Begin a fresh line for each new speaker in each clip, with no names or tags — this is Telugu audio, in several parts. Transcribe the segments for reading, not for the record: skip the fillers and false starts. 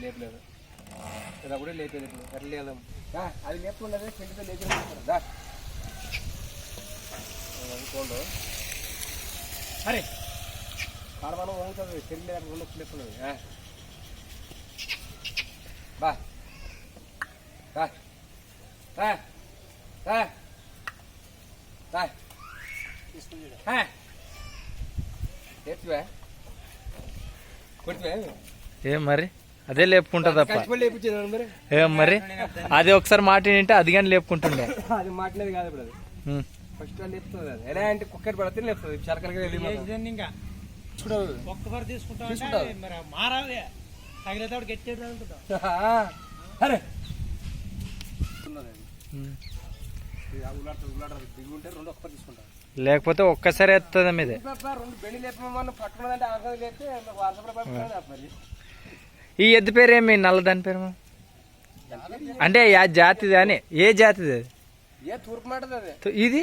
లేపలేదు ఇలా కూడా లేపేది ఎట్లా లేదాం అది లేపుకున్నది పిండితో లేపేది ఇంకోండు అరే కాడమానం వంగుతుంది చెల్లి రెండు లేపుకున్నది బా
ఏం మరి అదే లేపుకుంటా తప్ప ఏం మరి అది ఒకసారి మాట ఏంటంటే అది కానీ లేపుకుంటుండే
అది మాట్లాడేది కాదు ఇప్పుడు అది ఫస్ట్ లేపుతుంది అది ఎలా అంటే కుక్కర్ పడితే లేపుతుంది చరకలుగా ఇంకా ఇప్పుడు ఒక్కసారి తీసుకుంటా మారాలి తగిలేతాడు గట్టాడు అరే దిగుంటే రెండు ఒక్కసారి తీసుకుంటా
లేకపోతే ఒక్కసారి ఎత్తుంది మీదే
రెండు బెండి లేపమని పట్టుకున్నదంటే ఆరు లేపితే వారసపడి
ఈ ఎద్దు పేరేమి నల్ల దాని పేరు అంటే జాతిది అని ఏ జాతిది అది
ఏ తూర్పు మాటది
ఇది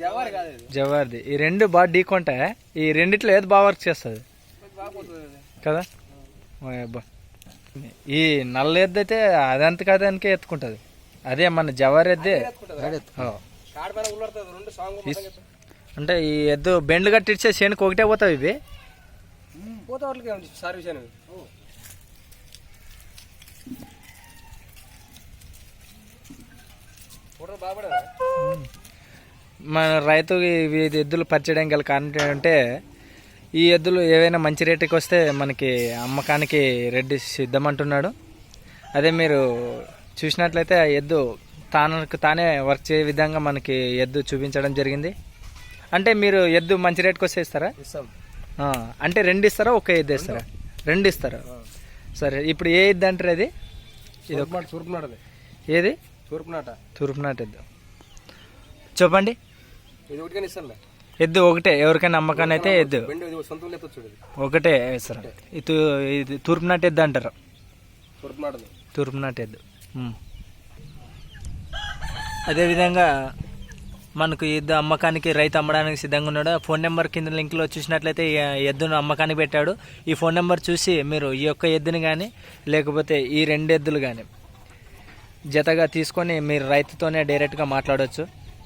జవారి కాదు
జవారిది ఈ రెండు బాగా ఢీకొంటే ఈ రెండిట్లో ఏది బాగా వర్క్ చేస్తుంది కదా అబ్బా ఈ నల్ల ఎద్దు అయితే అదంత కాదానికే ఎత్తుకుంటది అదే మన జవారి ఎద్దే అంటే ఈ ఎద్దు బెండ్లు కట్టించే చేనుకు ఒకటే పోతావు ఇవి
పోతా సర్వీస్ అని
మన రైతు ఎద్దులు పరిచయం గల కారణం ఏంటంటే ఈ ఎద్దులు ఏవైనా మంచి రేటుకి వస్తే మనకి అమ్మకానికి రెడ్డి సిద్ధమంటున్నాడు. అదే మీరు చూసినట్లయితే ఎద్దు తనకు తానే వర్క్ చేసే విధంగా మనకి ఎద్దు చూపించడం జరిగింది. అంటే మీరు ఎద్దు మంచి రేటుకి వస్తే ఇస్తారా? అంటే రెండు ఇస్తారా ఒక ఎద్దు ఇస్తారా? రెండు ఇస్తారా? సరే ఇప్పుడు ఏ ఎద్దు అంటారు అది? ఇది
తూర్పునాట.
ఏది?
తూర్పునాట.
తూర్పునాట ఎద్దు చెప్పండి.
ఇది ఒకటిగానే ఇస్తాను.
ఎద్దు ఒకటే ఎవరికైనా అమ్మకాన్ని అయితే ఎద్దు ఒకటే ఇస్తారు. ఇది తూర్పునాట ఎద్దు అంటారు. తూర్పునాట ఎద్దు. అదేవిధంగా మనకు ఎద్దు అమ్మకానికి రైతు అమ్మడానికి సిద్ధంగా ఉన్నాడు. ఫోన్ నెంబర్ కింద లింక్లో చూసినట్లయితే ఎద్దును అమ్మకానికి పెట్టాడు. ఈ ఫోన్ నెంబర్ చూసి మీరు ఈ యొక్క ఎద్దుని కానీ లేకపోతే ఈ రెండు ఎద్దులు కానీ జతగా తీసుకొని మీరు రైతుతోనే డైరెక్ట్గా మాట్లాడవచ్చు.